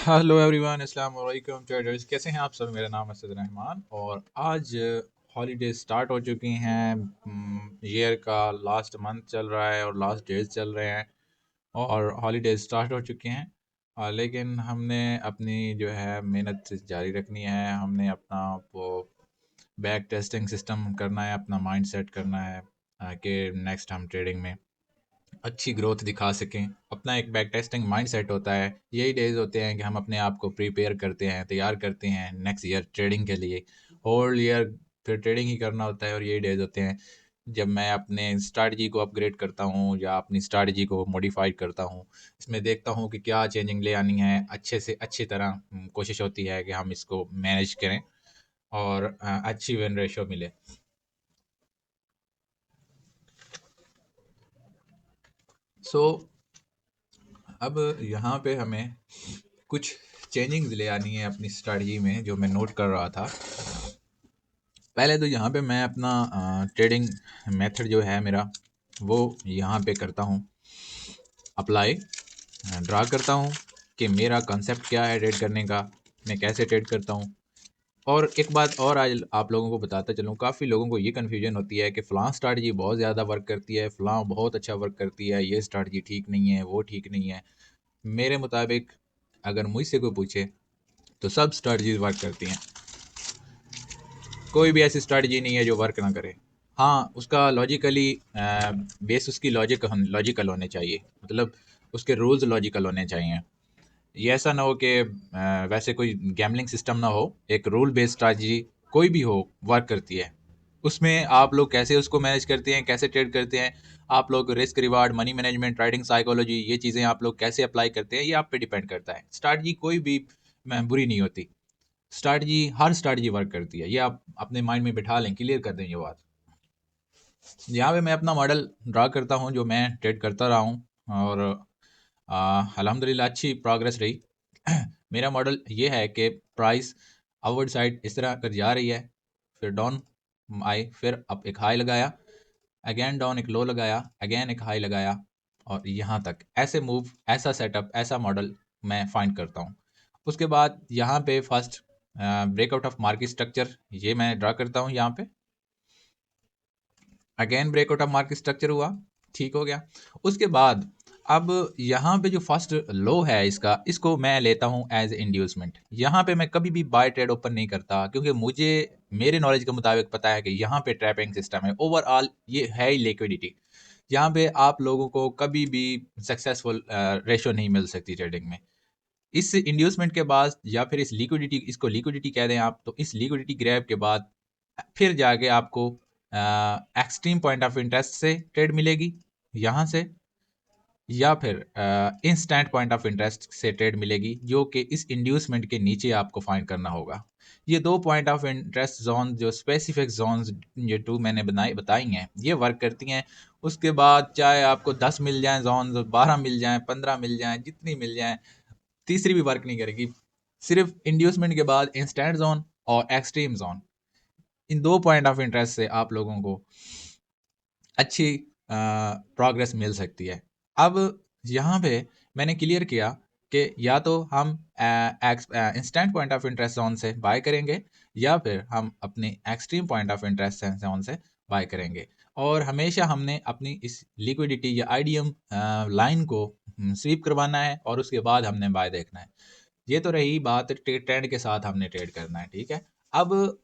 Hello everyone, अस्सलाम वालेकुम traders. कैसे हैं आप सब? मेरा नाम है असद रहमान और आज हॉलीडेज स्टार्ट हो चुकी हैं। ईयर का लास्ट मंथ चल रहा है और लास्ट डेज चल रहे हैं और हॉलीडेज स्टार्ट हो चुके हैं। लेकिन हमने अपनी जो है मेहनत जारी रखनी है। हमने अपना वो बैक टेस्टिंग सिस्टम करना है, अपना माइंड सेट करना है कि नेक्स्ट हम ट्रेडिंग में अच्छी ग्रोथ दिखा सकें। अपना एक बैक टेस्टिंग माइंड सेट होता है। यही डेज होते हैं कि हम अपने आप को प्रिपेयर करते हैं, तैयार करते हैं नेक्स्ट ईयर ट्रेडिंग के लिए। होल ईयर फिर ट्रेडिंग ही करना होता है और यही डेज होते हैं जब मैं अपने स्ट्रैटेजी को अपग्रेड करता हूँ या अपनी स्ट्रैटेजी को मॉडिफाइड करता हूँ। इसमें देखता हूँ कि क्या चेंजिंग ले आनी है। अच्छे से अच्छी तरह कोशिश होती है कि हम इसको मैनेज करें और अच्छी विन रेशो मिले। सो अब यहाँ पे हमें कुछ चेंजिंग्स ले आनी है अपनी स्ट्रैटेजी में, जो मैं नोट कर रहा था। पहले तो यहाँ पे मैं अपना ट्रेडिंग मेथड जो है मेरा, वो यहाँ पे करता हूँ अप्लाई। ड्रा करता हूँ कि मेरा कंसेप्ट क्या है ट्रेड करने का, मैं कैसे ट्रेड करता हूँ। और एक बात और आज आप लोगों को बताता चलूँ, काफ़ी लोगों को ये कन्फ्यूजन होती है कि फ़लाँ स्ट्रैटेजी बहुत ज़्यादा वर्क करती है, फ़लाँ बहुत अच्छा वर्क करती है, ये स्ट्रैटेजी ठीक नहीं है, वो ठीक नहीं है। मेरे मुताबिक अगर मुझसे कोई पूछे तो सब स्ट्रैटेजीज वर्क करती हैं। कोई भी ऐसी स्ट्रैटेजी नहीं है जो वर्क ना करे। हाँ, उसका लॉजिकली बेस उसकी लॉजिकल होने चाहिए, मतलब उसके रूल्स लॉजिकल होने चाहिए। ये ऐसा ना हो कि वैसे कोई गैम्बलिंग सिस्टम ना हो। एक रूल बेस्ड स्ट्रैटेजी कोई भी हो वर्क करती है। उसमें आप लोग कैसे उसको मैनेज करते हैं, कैसे ट्रेड करते हैं, आप लोग risk reward, money management, trading psychology, ये चीज़ें आप लोग कैसे अप्लाई करते हैं, ये आप पे डिपेंड करता है। स्ट्रैटेजी कोई भी बुरी नहीं होती। स्ट्रैटेजी, हर स्ट्रैटेजी वर्क करती है। ये आप अपने माइंड में बिठा लें, क्लियर कर दें ये बात। यहाँ पे मैं अपना मॉडल ड्रा करता हूँ जो मैं ट्रेड करता रहा हूँ और अल्हम्दुलिल्लाह अच्छी प्रोग्रेस रही। मेरा मॉडल ये है कि प्राइस अपवर्ड साइड इस तरह कर जा रही है, फिर डाउन आई, फिर अप एक हाई लगाया, अगेन डाउन एक लो लगाया, अगेन एक हाई लगाया और यहाँ तक ऐसे मूव, ऐसा सेटअप, ऐसा मॉडल मैं फाइंड करता हूँ। उसके बाद यहाँ पे first breakout of market structure ये मैं ड्रा करता हूँ। यहाँ पे again breakout of market structure हुआ, ठीक हो गया। उसके बाद अब यहाँ पे जो फर्स्ट लो है इसका, इसको मैं लेता हूँ एज इंड्यूसमेंट। यहाँ पे मैं कभी भी बाय ट्रेड ओपन नहीं करता, क्योंकि मुझे मेरे नॉलेज के मुताबिक पता है कि यहाँ पे ट्रैपिंग सिस्टम है। ओवरऑल ये है ही लिक्विडिटी। यहाँ पे आप लोगों को कभी भी सक्सेसफुल रेशो नहीं मिल सकती ट्रेडिंग में। इस इंड्यूसमेंट के बाद या फिर इस लिक्विडिटी, इसको लिक्विडिटी कह दें आप, तो इस लिक्विडिटी ग्रैब के बाद फिर जाके आपको एक्सट्रीम पॉइंट ऑफ इंटरेस्ट से ट्रेड मिलेगी यहाँ से, या फिर इंस्टेंट पॉइंट ऑफ इंटरेस्ट से ट्रेड मिलेगी, जो कि इस इंड्यूसमेंट के नीचे आपको फाइंड करना होगा। ये दो पॉइंट ऑफ इंटरेस्ट जोन, जो स्पेसिफिक जोन्स ये टू मैंने बताई हैं, ये वर्क करती हैं। उसके बाद चाहे आपको 10 मिल जाएं जोन, 12 मिल जाएं, 15 मिल जाएं, जितनी मिल जाएं, तीसरी भी वर्क नहीं करेगी। सिर्फ इंड्यूसमेंट के बाद इंस्टेंट जोन और एक्सट्रीम जोन, इन दो पॉइंट ऑफ इंटरेस्ट से आप लोगों को अच्छी प्रोग्रेस मिल सकती है। अब यहाँ पे मैंने क्लियर किया कि या तो हम instant point of interest zone से बाय करेंगे या फिर हम अपने extreme point of interest zone से बाय करेंगे। और हमेशा हमने अपनी इस लिक्विडिटी या आईडीएम लाइन को स्वीप करवाना है और उसके बाद हमने बाय देखना है। ये तो रही बात ट्रेंड के साथ हमने ट्रेड करना है, ठीक है। अब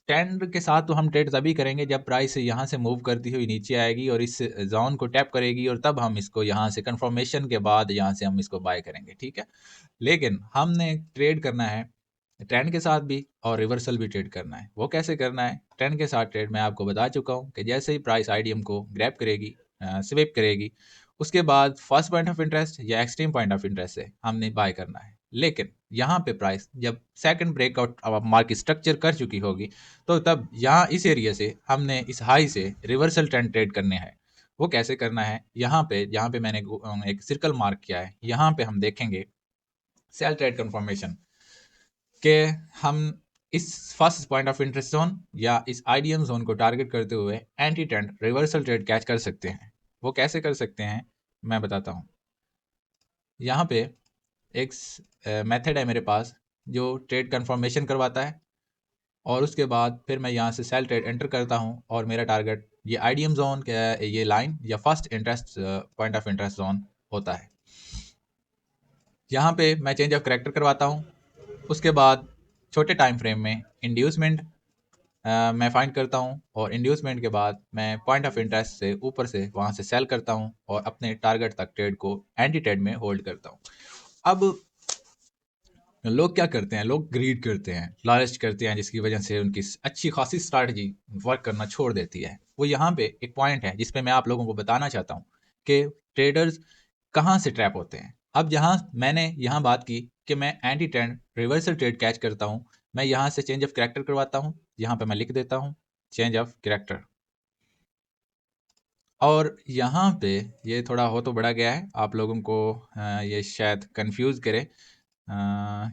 ट्रेंड के साथ तो हम ट्रेड तभी करेंगे जब प्राइस यहाँ से मूव करती हुई नीचे आएगी और इस जोन को टैप करेगी, और तब हम इसको यहाँ से कंफर्मेशन के बाद यहाँ से हम इसको बाय करेंगे, ठीक है। लेकिन हमने ट्रेड करना है ट्रेंड के साथ भी और रिवर्सल भी ट्रेड करना है। वो कैसे करना है? ट्रेंड के साथ ट्रेड मैं आपको बता चुका हूँ कि जैसे ही प्राइस आईडीएम को ग्रैब करेगी, स्विप करेगी, उसके बाद फर्स्ट पॉइंट ऑफ इंटरेस्ट या एक्सट्रीम पॉइंट ऑफ इंटरेस्ट से हमने बाय करना है। लेकिन यहाँ पे प्राइस जब सेकंड ब्रेकआउट मार्केट स्ट्रक्चर कर चुकी होगी, तो तब यहाँ इस एरिया से हमने इस हाई से रिवर्सल ट्रेंड ट्रेड करने हैं। वो कैसे करना है? यहाँ पे मैंने एक सर्कल मार्क किया है, यहाँ पे हम देखेंगे सेल ट्रेड कंफर्मेशन के हम इस first point of interest zone या इस आईडीएम जोन को टारगेट करते हुए anti trend reversal trade catch कर सकते हैं। वो कैसे कर सकते हैं मैं बताता हूँ। यहाँ पे एक मेथड है मेरे पास जो ट्रेड कन्फर्मेशन करवाता है, और उसके बाद फिर मैं यहाँ से सेल ट्रेड एंटर करता हूँ और मेरा टारगेट ये आईडीएम जोन ये लाइन या first interest point of interest zone होता है। यहाँ पे मैं चेंज ऑफ करेक्टर करवाता हूँ। उसके बाद छोटे टाइम फ्रेम में इंड्यूसमेंट मैं फाइंड करता हूँ, और इंड्यूसमेंट के बाद मैं पॉइंट ऑफ इंटरेस्ट से ऊपर से वहाँ से सेल करता हूँ और अपने टारगेट तक ट्रेड को एंटी ट्रेड में होल्ड करता हूँ। अब लोग क्या करते हैं, लोग ग्रीड करते हैं, लालच करते हैं, जिसकी वजह से उनकी अच्छी खासी स्ट्रैटेजी वर्क करना छोड़ देती है। वो यहाँ पे एक पॉइंट है जिस पे मैं आप लोगों को बताना चाहता हूँ कि ट्रेडर्स कहाँ से ट्रैप होते हैं। अब यहाँ मैंने यहाँ बात की कि मैं anti trend reversal trade catch करता हूँ। मैं यहाँ से चेंज ऑफ कैरेक्टर करवाता हूँ, यहाँ पे मैं लिख देता हूँ चेंज ऑफ कैरेक्टर, और यहाँ पे ये थोड़ा हो तो बड़ा गया है, आप लोगों को ये शायद कंफ्यूज करे,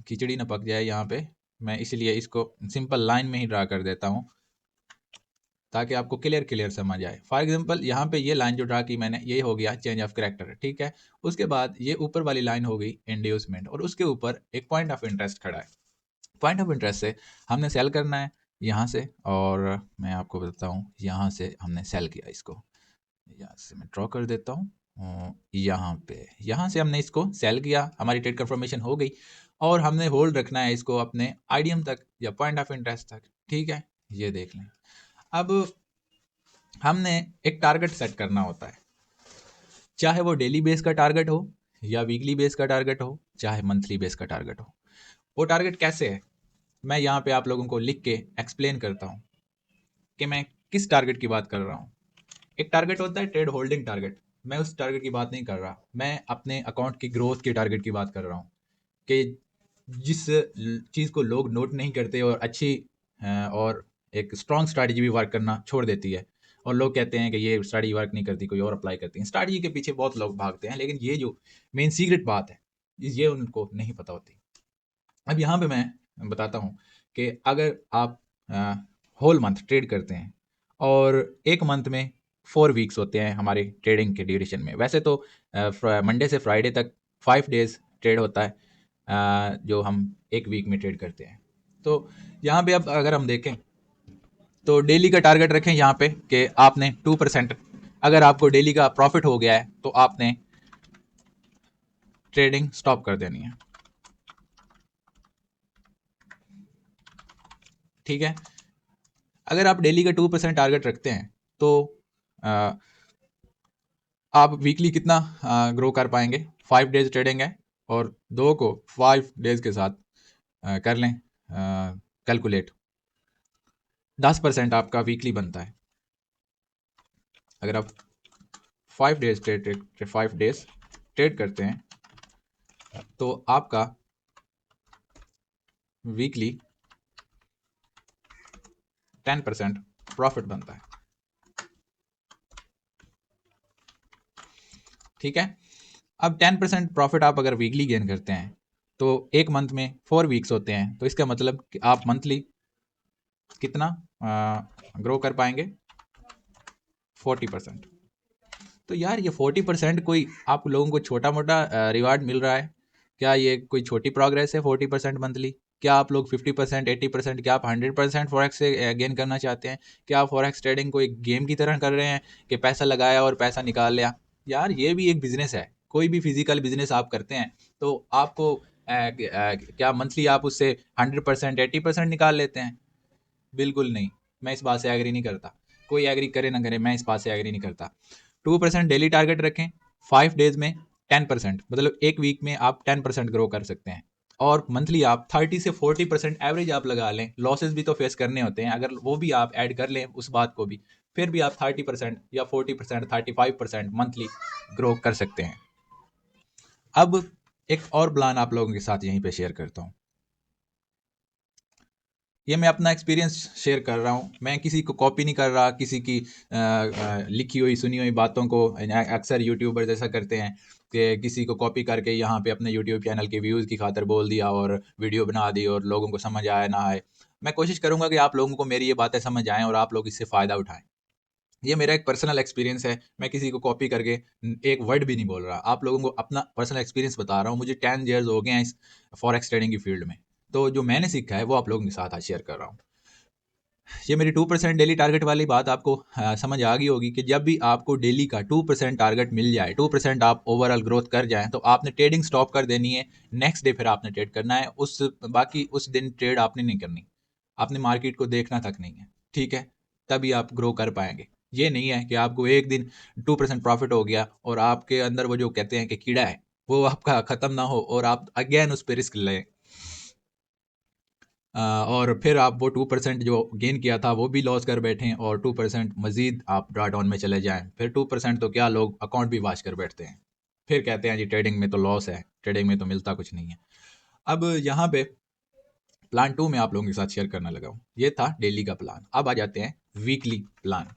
खिचड़ी न पक जाए यहाँ पे। मैं इसलिए इसको सिंपल लाइन में ही ड्रा कर देता हूँ ताकि आपको क्लियर क्लियर समझ आए। फॉर एग्जांपल यहाँ पे ये लाइन जो ड्रा की मैंने, ये हो गया चेंज ऑफ कैरेक्टर, ठीक है। उसके बाद ये ऊपर वाली लाइन हो गई इंड्यूसमेंट, और उसके ऊपर एक पॉइंट ऑफ इंटरेस्ट खड़ा है। पॉइंट ऑफ इंटरेस्ट से हमने सेल करना है यहाँ से, और मैं आपको बताता हूँ यहाँ से हमने सेल किया इसको, यहाँ से मैं ड्रॉ कर देता हूँ। यहाँ से हमने इसको सेल किया, हमारी ट्रेड कंफर्मेशन हो गई, और हमने होल्ड रखना है इसको अपने आईडीएम तक या पॉइंट ऑफ इंटरेस्ट तक, ठीक है। ये देख लें। अब हमने एक टारगेट सेट करना होता है, चाहे वो डेली बेस का टारगेट हो या वीकली बेस का टारगेट हो, चाहे मंथली बेस का टारगेट हो। वो टारगेट कैसे है, मैं यहाँ पे आप लोगों को लिख के एक्सप्लेन करता हूँ कि मैं किस टारगेट की बात कर रहा हूँ। एक टारगेट होता है ट्रेड होल्डिंग टारगेट, मैं उस टारगेट की बात नहीं कर रहा, मैं अपने अकाउंट की ग्रोथ के टारगेट की बात कर रहा हूँ कि जिस चीज़ को लोग नोट नहीं करते और अच्छी और एक स्ट्रॉन्ग स्ट्रैटेजी भी वर्क करना छोड़ देती है, और लोग कहते हैं कि ये स्ट्रैटेजी वर्क नहीं करती, कोई और अप्लाई करती है। स्ट्रैटेजी के पीछे बहुत लोग भागते हैं, लेकिन ये जो मेन सीक्रेट बात है ये उनको नहीं पता होती। अब यहाँ पे मैं बताता हूँ कि अगर आप होल मंथ ट्रेड करते हैं, और एक मंथ में 4 वीक्स होते हैं हमारे ट्रेडिंग के ड्यूरेशन में, वैसे तो मंडे से फ्राइडे तक 5 डेज ट्रेड होता है, जो हम एक वीक में ट्रेड करते हैं। तो यहाँ पे अब अगर हम देखें तो डेली का टारगेट रखें यहाँ पे कि आपने 2%, अगर आपको डेली का प्रॉफिट हो गया है तो आपने ट्रेडिंग स्टॉप कर देनी है, ठीक है। अगर आप डेली का 2% टारगेट रखते हैं तो आ, आप वीकली कितना ग्रो कर पाएंगे। 5 डेज ट्रेडिंग है, और दो को 5 डेज के साथ कर लें कैलकुलेट, 10% आपका वीकली बनता है। अगर आप 5 डेज ट्रेड करते हैं तो आपका वीकली 10% प्रॉफिट बनता है, ठीक है। अब 10% प्रॉफिट आप अगर वीकली गेन करते हैं तो एक मंथ में 4 वीक्स होते हैं, तो इसका मतलब कि आप मंथली कितना ग्रो कर पाएंगे, 40%। तो यार ये 40% कोई आप लोगों को छोटा मोटा रिवार्ड मिल रहा है क्या? ये कोई छोटी प्रोग्रेस है 40% मंथली? क्या आप लोग 50%, 80%, क्या आप 100% फॉरेक्स से गेन करना चाहते हैं? क्या आप फॉरेक्स ट्रेडिंग को एक गेम की तरह कर रहे हैं कि पैसा लगाया और पैसा निकाल लिया? यार ये भी एक बिजनेस है, कोई भी फिजिकल बिजनेस आप करते हैं तो आपको क्या मंथली आप उससे 100%, 80% निकाल लेते हैं? बिल्कुल नहीं। मैं इस बात से एग्री नहीं करता, कोई एग्री करे ना करे, मैं इस बात से एग्री नहीं करता। 2% डेली टारगेट रखें, 5 डेज में 10%, मतलब एक वीक में आप 10% ग्रो कर सकते हैं, और मंथली आप 30 से 40% एवरेज आप लगा लें। लॉसेस भी तो फेस करने होते हैं, अगर वो भी आप ऐड कर लें उस बात को भी, फिर भी आप 30% या 40%, 35% मंथली ग्रो कर सकते हैं। अब एक और प्लान आप लोगों के साथ यहीं पे शेयर करता हूँ। ये मैं अपना एक्सपीरियंस शेयर कर रहा हूँ, मैं किसी को कॉपी नहीं कर रहा, किसी की लिखी हुई सुनी हुई बातों को। अक्सर यूट्यूबर जैसा करते हैं कि किसी को कॉपी करके यहाँ पे अपने यूट्यूब चैनल के व्यूज़ की खातर बोल दिया और वीडियो बना दी, और लोगों को समझ आए ना आए। मैं कोशिश करूँगा कि आप लोगों को मेरी ये बातें समझ आएँ और आप लोग इससे फ़ायदा उठाएँ। ये मेरा एक पर्सनल एक्सपीरियंस है, मैं किसी को कॉपी करके एक वर्ड भी नहीं बोल रहा, आप लोगों को अपना पर्सनल एक्सपीरियंस बता रहा हूँ। मुझे 10 ईयर्स हो गए हैं इस फॉरेक्स ट्रेडिंग की फील्ड में, तो जो मैंने सीखा है वो आप लोगों के साथ आज शेयर कर रहा हूँ। ये मेरी 2% डेली टारगेट वाली बात आपको समझ आ गई होगी कि जब भी आपको डेली का 2% टारगेट मिल जाए, 2% आप ओवरऑल ग्रोथ कर जाएं, तो आपने ट्रेडिंग स्टॉप कर देनी है। नेक्स्ट डे फिर आपने ट्रेड करना है, बाकी उस दिन ट्रेड आपने नहीं करनी, आपने मार्केट को देखना तक नहीं है, ठीक है? तभी आप ग्रो कर पाएंगे। ये नहीं है कि आपको एक दिन 2% प्रॉफिट हो गया और आपके अंदर वो जो कहते हैं कि कीड़ा है वो आपका खत्म ना हो और आप अगेन उस पर रिस्क लें, और फिर आप वो 2% जो गेन किया था वो भी लॉस कर बैठें और 2% मजीद आप ड्रा डाउन में चले जाएं। फिर 2% तो क्या, लोग अकाउंट भी वाश कर बैठते हैं, फिर कहते हैं जी ट्रेडिंग में तो लॉस है, ट्रेडिंग में तो मिलता कुछ नहीं है। अब यहाँ पे प्लान 2 में आप लोगों के साथ शेयर करने लगा हूँ। ये था डेली का प्लान। अब आ जाते हैं वीकली प्लान।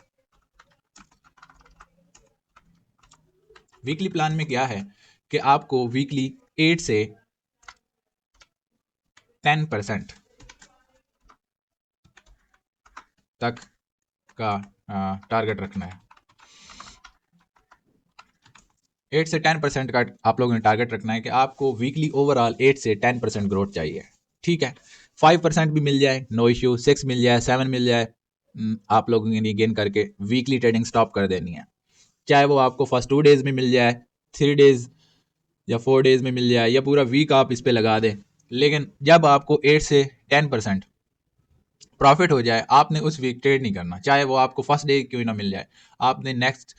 वीकली प्लान में क्या है कि आपको वीकली 8 से 10% तक का टारगेट रखना है। 8 से 10% का आप लोगों ने टारगेट रखना है कि आपको वीकली ओवरऑल 8 से 10% ग्रोथ चाहिए, ठीक है? 5% भी मिल जाए नो इश्यू, 6 मिल जाए, 7 मिल जाए, आप लोगों के लिए गेन करके वीकली ट्रेडिंग स्टॉप कर देनी है। चाहे वो आपको फर्स्ट 2 डेज में मिल जाए, 3 डेज या 4 डेज में मिल जाए, या पूरा वीक आप इस पर लगा दें, लेकिन जब आपको 8 से 10% प्रॉफिट हो जाए, आपने उस वीक ट्रेड नहीं करना, चाहे वो आपको फर्स्ट डे क्यों ना मिल जाए। आपने नेक्स्ट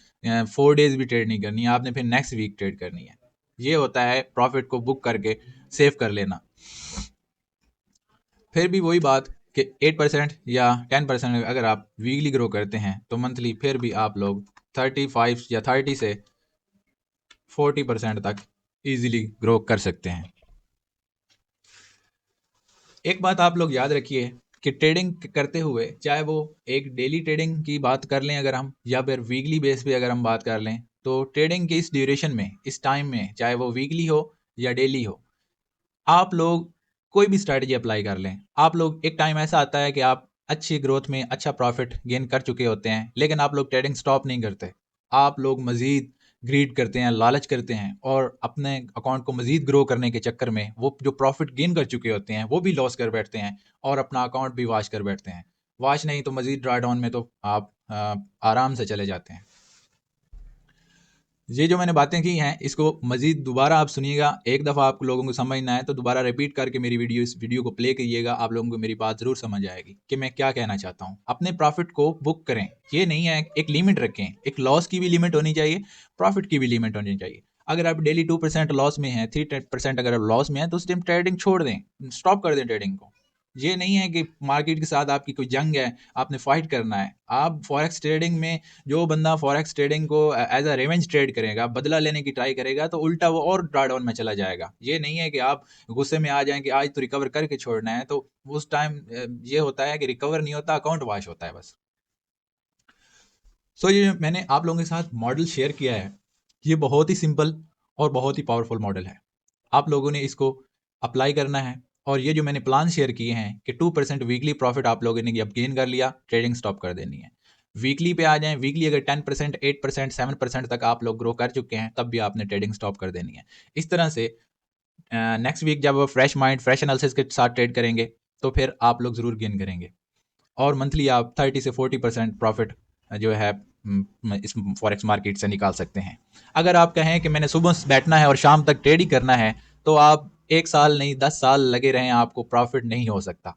4 डेज भी ट्रेड नहीं करनी है, आपने फिर नेक्स्ट वीक ट्रेड करनी है। ये होता है प्रॉफिट को बुक करके सेव कर लेना। फिर भी वही बात कि 8% या 10% अगर आप वीकली ग्रो करते हैं तो मंथली फिर भी आप लोग 35 या 30 से 40% तक इजीली ग्रो कर सकते हैं। एक बात आप लोग याद रखिए कि ट्रेडिंग करते हुए, चाहे वो एक डेली ट्रेडिंग की बात कर लें अगर हम, या फिर वीकली बेस पे अगर हम बात कर लें, तो ट्रेडिंग के इस ड्यूरेशन में, इस टाइम में, चाहे वो वीकली हो या डेली हो, आप लोग कोई भी स्ट्रैटेजी अप्लाई कर लें। आप लोग एक टाइम ऐसा आता है कि आप अच्छी ग्रोथ में अच्छा प्रॉफिट गेन कर चुके होते हैं, लेकिन आप लोग ट्रेडिंग स्टॉप नहीं करते। आप लोग मजीद ग्रीड करते हैं, लालच करते हैं, और अपने अकाउंट को मजीद ग्रो करने के चक्कर में वो जो प्रॉफिट गेन कर चुके होते हैं वो भी लॉस कर बैठते हैं और अपना अकाउंट भी वॉश कर बैठते हैं। वॉश नहीं तो मजीद ड्रा डाउन में तो आप आराम से चले जाते हैं। ये जो मैंने बातें की हैं इसको मजीद दोबारा आप सुनिएगा। एक दफ़ा आप लोगों को समझना है तो दोबारा रिपीट करके इस वीडियो को प्ले करिएगा। आप लोगों को मेरी बात ज़रूर समझ आएगी कि मैं क्या कहना चाहता हूँ। अपने प्रॉफिट को बुक करें, ये नहीं है, एक लिमिट रखें। एक लॉस की भी लिमिट होनी चाहिए, प्रॉफिट की भी लिमिट होनी चाहिए। अगर आप डेली 2% लॉस में हैं, 3% अगर आप लॉस में हैं, तो उस टाइम ट्रेडिंग छोड़ दें, स्टॉप कर दें ट्रेडिंग को। ये नहीं है कि मार्केट के साथ आपकी कोई जंग है, आपने फाइट करना है। आप फॉरेक्स ट्रेडिंग में, जो बंदा फॉरेक्स ट्रेडिंग को एज अ रिवेंज ट्रेड करेगा, बदला लेने की ट्राई करेगा, तो उल्टा वो और ड्रा डाउन में चला जाएगा। ये नहीं है कि आप गुस्से में आ जाएं कि आज तो रिकवर करके छोड़ना है, तो उस टाइम ये होता है कि रिकवर नहीं होता, अकाउंट वॉश होता है बस। सो ये मैंने आप लोगों के साथ मॉडल शेयर किया है, ये बहुत ही सिंपल और बहुत ही पावरफुल मॉडल है। आप लोगों ने इसको अप्लाई करना है, और ये जो मैंने प्लान शेयर किए हैं कि 2% वीकली प्रॉफिट आप लोगों ने अब गेन कर लिया, ट्रेडिंग स्टॉप कर देनी है। वीकली पे आ जाएं, वीकली अगर 10%, 8%, 7% तक आप लोग ग्रो कर चुके हैं, तब भी आपने ट्रेडिंग स्टॉप कर देनी है। इस तरह से नेक्स्ट वीक जब फ्रेश माइंड, फ्रेश एनालिसिस के साथ ट्रेड करेंगे, तो फिर आप लोग ज़रूर गेन करेंगे, और मंथली आप 30 से 40% प्रॉफिट जो है इस फॉरेक्स मार्केट से निकाल सकते हैं। अगर आप कहें कि मैंने सुबह बैठना है और शाम तक ट्रेड ही करना है, तो आप 1 साल नहीं 10 साल लगे रहें, आपको प्रॉफिट नहीं हो सकता।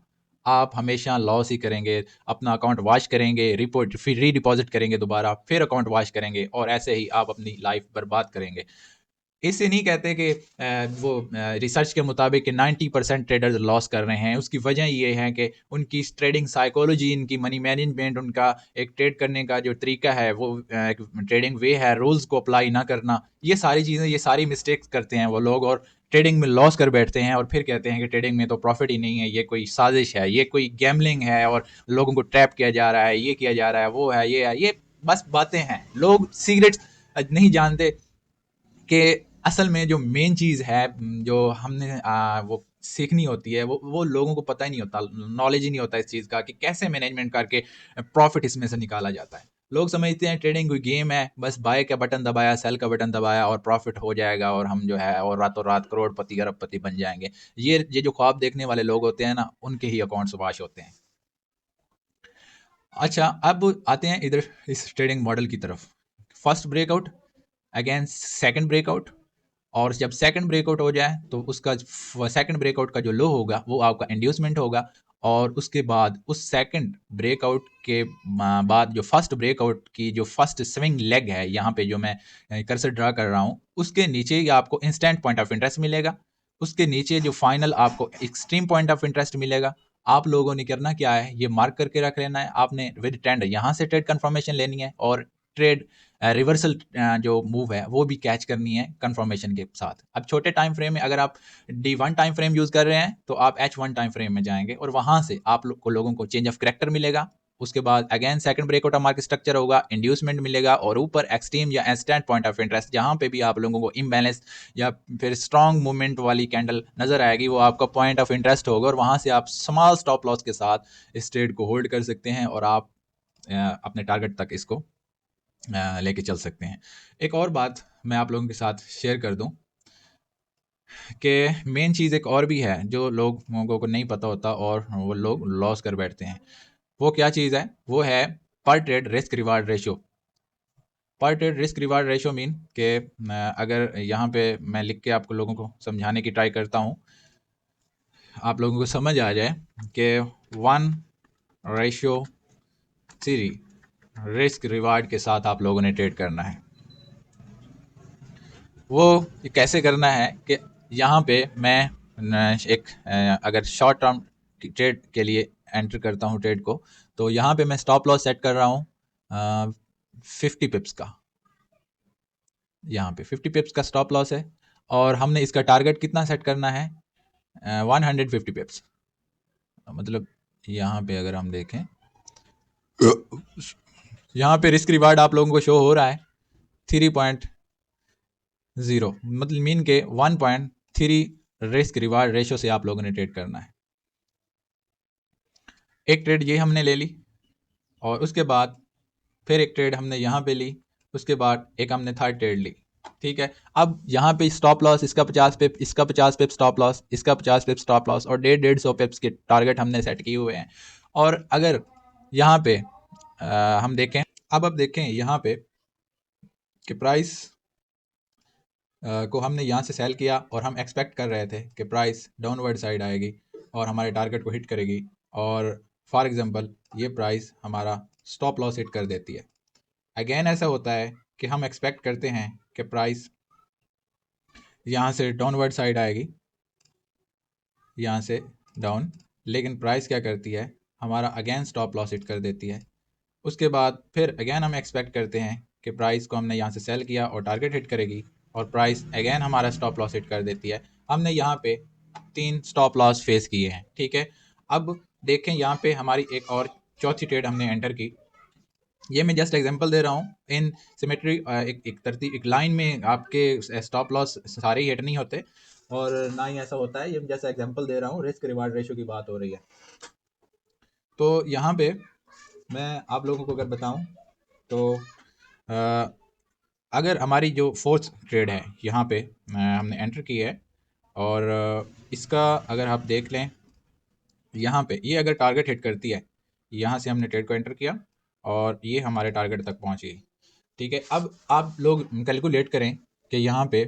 आप हमेशा लॉस ही करेंगे, अपना अकाउंट वॉश करेंगे, रिपोर्ट फिर री डिपॉजिट करेंगे दोबारा, फिर अकाउंट वॉश करेंगे, और ऐसे ही आप अपनी लाइफ बर्बाद करेंगे। इससे नहीं कहते कि वो रिसर्च के मुताबिक कि 90% ट्रेडर्स लॉस कर रहे हैं। उसकी वजह ये है कि उनकी ट्रेडिंग साइकोलॉजी, इनकी मनी मैनेजमेंट, उनका एक ट्रेड करने का जो तरीका है, वो ट्रेडिंग वे है, रूल्स को अप्लाई ना करना, ये सारी चीज़ें, ये सारी मिस्टेक्स करते हैं वो लोग, और ट्रेडिंग में लॉस कर बैठते हैं, और फिर कहते हैं कि ट्रेडिंग में तो प्रॉफिट ही नहीं है, ये कोई साजिश है, ये कोई गैम्बलिंग है, और लोगों को ट्रैप किया जा रहा है, ये किया जा रहा है, वो है, ये है। ये बस बातें हैं। लोग सीक्रेट्स नहीं जानते कि असल में जो मेन चीज़ है, जो हमने वो सीखनी होती है, वो लोगों को पता ही नहीं होता, नॉलेज ही नहीं होता इस चीज़ का कि कैसे मैनेजमेंट करके प्रॉफिट इसमें से निकाला जाता है। लोग समझते हैं ट्रेडिंग कोई गेम है, बस बाय का बटन दबाया, सेल का बटन दबाया और प्रॉफिट हो जाएगा और हम जो है और रातों रात करोड़पति अरबपति बन जाएंगे। ये जो ख्वाब देखने वाले लोग होते हैं ना, उनके ही अकाउंट्स वाश होते हैं। अच्छा, अब आते हैं इधर इस ट्रेडिंग मॉडल की तरफ। First breakout, again second breakout, और जब सेकंड ब्रेकआउट हो जाए तो उसका सेकंड ब्रेकआउट का जो लो होगा वो आपका इंड्यूसमेंट होगा, और उसके बाद उस सेकंड ब्रेकआउट के बाद जो फर्स्ट ब्रेकआउट की जो फर्स्ट स्विंग लेग है, यहाँ पे जो मैं कर्सर ड्रा कर रहा हूँ, उसके नीचे ही आपको इंस्टेंट पॉइंट ऑफ इंटरेस्ट मिलेगा। उसके नीचे जो फाइनल आपको एक्सट्रीम पॉइंट ऑफ इंटरेस्ट मिलेगा। आप लोगों ने करना क्या है, ये मार्क करके रख लेना है। आपने विद ट्रेंड यहाँ से ट्रेड कंफर्मेशन लेनी है, और ट्रेड रिवर्सल जो मूव है वो भी कैच करनी है कंफर्मेशन के साथ। अब छोटे टाइम फ्रेम में अगर आप D1 टाइम फ्रेम यूज कर रहे हैं तो आप H1 टाइम फ्रेम में जाएंगे और वहां से आप लोगों को चेंज ऑफ करेक्टर मिलेगा। उसके बाद again second breakout of market structure होगा, इंड्यूसमेंट मिलेगा, और ऊपर एक्सट्रीम या इंस्टेंट पॉइंट ऑफ इंटरेस्ट, जहां पे भी आप लोगों को इम्बैलेंस या फिर स्ट्रॉन्ग मूवमेंट वाली कैंडल नजर आएगी, वो आपका पॉइंट ऑफ इंटरेस्ट होगा, और वहां से आप स्मॉल स्टॉप लॉस के साथ इस ट्रेड को होल्ड कर सकते हैं और आप अपने टारगेट तक इसको लेके चल सकते हैं। एक और बात मैं आप लोगों के साथ शेयर कर दूं कि मेन चीज़ एक और भी है जो लोगों को नहीं पता होता और वो लोग लॉस कर बैठते हैं। वो क्या चीज़ है? वो है पर ट्रेड रिस्क रिवार्ड रेशो। पर trade risk reward ratio mean कि अगर यहाँ पे मैं लिख के आपको लोगों को समझाने की ट्राई करता हूँ, आप लोगों को समझ आ जाए कि 1:3 रिस्क रिवार्ड के साथ आप लोगों ने ट्रेड करना है। वो कैसे करना है कि यहाँ पे मैं एक अगर शॉर्ट टर्म ट्रेड के लिए एंटर करता हूँ ट्रेड को, तो यहाँ पे मैं स्टॉप लॉस सेट कर रहा हूँ 50 पिप्स का। यहाँ पे 50 पिप्स का स्टॉप लॉस है, और हमने इसका टारगेट कितना सेट करना है? 150 पिप्स। मतलब यहाँ पे अगर हम देखें, यहाँ पे रिस्क रिवार्ड आप लोगों को शो हो रहा है 3.0, मतलब मीन के 1.3 रिस्क रिवार्ड रेशो से आप लोगों ने ट्रेड करना है। एक ट्रेड ये हमने ले ली, और उसके बाद फिर एक ट्रेड हमने यहाँ पे ली, उसके बाद एक हमने थर्ड ट्रेड ली। ठीक है, अब यहाँ पे स्टॉप लॉस, इसका 50 पिप, इसका 50 पिप स्टॉप लॉस, इसका 50 पिप स्टॉप लॉस, और 150 पिप्स के टारगेट हमने सेट किए हुए हैं। और अगर यहाँ पे हम देखें, अब देखें यहाँ पे कि प्राइस को हमने यहाँ से सेल किया, और हम एक्सपेक्ट कर रहे थे कि प्राइस डाउनवर्ड साइड आएगी और हमारे टारगेट को हिट करेगी, और फॉर एग्जांपल ये प्राइस हमारा स्टॉप लॉस हिट कर देती है। अगेन ऐसा होता है कि हम एक्सपेक्ट करते हैं कि प्राइस यहाँ से डाउनवर्ड साइड आएगी, यहाँ से डाउन, लेकिन प्राइस क्या करती है, हमारा अगेन स्टॉप लॉस हिट कर देती है। उसके बाद फिर अगेन हम एक्सपेक्ट करते हैं कि प्राइस को हमने यहाँ से सेल किया और टारगेट हिट करेगी, और प्राइस अगेन हमारा स्टॉप लॉस हिट कर देती है। हमने यहाँ पे 3 स्टॉप लॉस फेस किए हैं। ठीक है, अब देखें यहाँ पे हमारी एक और चौथी ट्रेड हमने एंटर की। ये मैं जस्ट एग्जांपल दे रहा हूँ इन सिमेट्री, एक तरतीब, एक लाइन में आपके स्टॉप लॉस सारे ही हिट नहीं होते, और ना ही ऐसा होता है। ये जैसा एग्जांपल दे रहा हूँ, रिस्क रिवार्ड रेशो की बात हो रही है। तो यहाँ पे मैं आप लोगों को अगर बताऊं तो अगर हमारी जो फोर्थ ट्रेड है यहाँ पे हमने एंटर की है, और इसका अगर आप देख लें, यहाँ पे ये अगर टारगेट हिट करती है, यहाँ से हमने ट्रेड को एंटर किया और ये हमारे टारगेट तक पहुँची। ठीक है, अब आप लोग कैलकुलेट करें कि यहाँ पे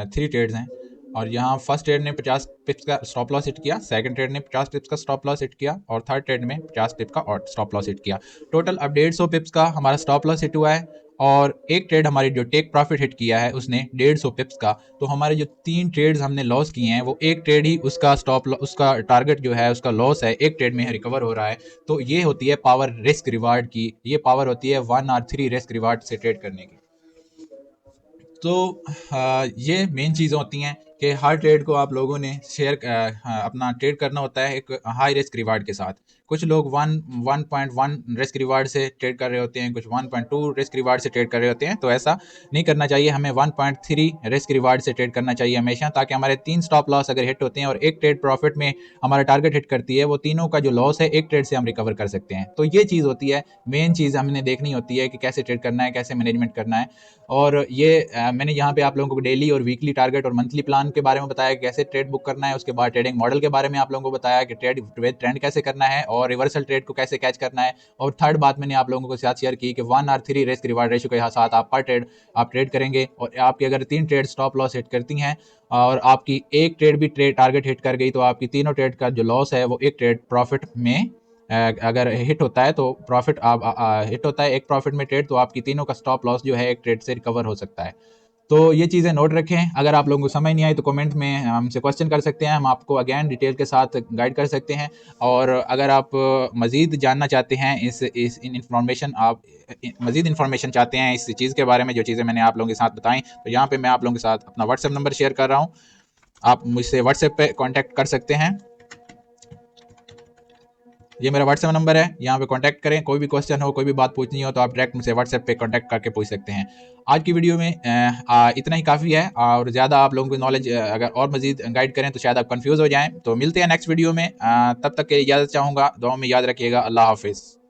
3 ट्रेड्स हैं, और यहाँ फर्स्ट ट्रेड ने 50 पिप्स का स्टॉप लॉस हिट किया, सेकंड ट्रेड ने 50 पिप्स का स्टॉप लॉस हिट किया, और थर्ड ट्रेड में 50 पिप का और स्टॉप लॉस हिट किया। टोटल अब 150 पिप्स का हमारा स्टॉप लॉस हिट हुआ है, और एक ट्रेड हमारी जो टेक प्रॉफिट हिट किया है उसने 150 पिप्स का। तो हमारे जो 3 ट्रेड्स हमने लॉस किए हैं, वो एक ट्रेड ही उसका उसका टारगेट जो है, उसका लॉस है, एक ट्रेड में रिकवर हो रहा है। तो ये होती है पावर रिस्क रिवार्ड की, ये पावर होती है 1 और 3 रिस्क रिवार्ड से ट्रेड करने की। तो ये मेन चीज़ें होती हैं कि हर ट्रेड को आप लोगों ने शेयर अपना ट्रेड करना होता है एक हाई रिस्क रिवार्ड के साथ। कुछ लोग 1.1 रिस्क रिवार्ड से ट्रेड कर रहे होते हैं, कुछ 1.2 रिस्क रिवार्ड से ट्रेड कर रहे होते हैं। तो ऐसा नहीं करना चाहिए, हमें 1.3 रिस्क रिवार्ड से ट्रेड करना चाहिए हमेशा, ताकि हमारे 3 स्टॉप लॉस अगर हिट होते हैं और एक ट्रेड प्रॉफिट में हमारा टारगेट हिट करती है, वो तीनों का जो लॉस है एक ट्रेड से हम रिकवर कर सकते हैं। तो ये चीज़ होती है, मेन चीज़ हमने देखनी होती है कि कैसे ट्रेड करना है, कैसे मैनेजमेंट करना है। और ये मैंने यहाँ पे आप लोगों को डेली और वीकली टारगेट और मंथली प्लान के बारे में बताया, कैसे ट्रेड बुक करना है। उसके बाद ट्रेडिंग मॉडल के बारे में आप लोगों को बताया कि ट्रेंड कैसे करना है और रिवर्सल ट्रेड को कैसे कैच करना है। और थर्ड बात मैंने आप लोगों को साथ शेयर की कि 1 और 3 रिस्क रिवार्ड रेशियो के साथ आप पर ट्रेड आप ट्रेड करेंगे, और आपकी अगर 3 ट्रेड स्टॉप लॉस हिट करती हैं और आपकी एक ट्रेड भी ट्रेड टारगेट हिट कर गई, तो आपकी तीनों ट्रेड का जो लॉस है वो एक ट्रेड प्रॉफिट में अगर हिट होता है, तो प्रॉफिट आप हिट होता है एक प्रॉफिट में ट्रेड, तो आपकी तीनों का स्टॉप लॉस जो है एक ट्रेड से रिकवर हो सकता है। तो ये चीज़ें नोट रखें। अगर आप लोगों को समझ नहीं आई तो कमेंट में हमसे क्वेश्चन कर सकते हैं, हम आपको अगेन डिटेल के साथ गाइड कर सकते हैं। और अगर आप मज़ीद जानना चाहते हैं इस इन्फॉर्मेशन आप मज़ीद इन्फॉर्मेशन चाहते हैं इस चीज़ के बारे में, जो चीज़ें मैंने आप लोगों के साथ बताई, तो यहाँ पे मैं आप लोगों के साथ अपना व्हाट्सएप नंबर शेयर कर रहा हूँ। आप मुझसे व्हाट्सएप पे कॉन्टैक्ट कर सकते हैं। ये मेरा व्हाट्सएप नंबर है, यहाँ पे कांटेक्ट करें। कोई भी क्वेश्चन हो, कोई भी बात पूछनी हो, तो आप डायरेक्ट मुझसे व्हाट्सएप पे कांटेक्ट करके पूछ सकते हैं। आज की वीडियो में इतना ही काफ़ी है, और ज़्यादा आप लोगों को नॉलेज अगर और मजीद गाइड करें तो शायद आप कंफ्यूज हो जाएं। तो मिलते हैं नेक्स्ट वीडियो में, तब तक के इजाज़त चाहूँगा। दुआ में याद रखिएगा। अल्लाह हाफिज़।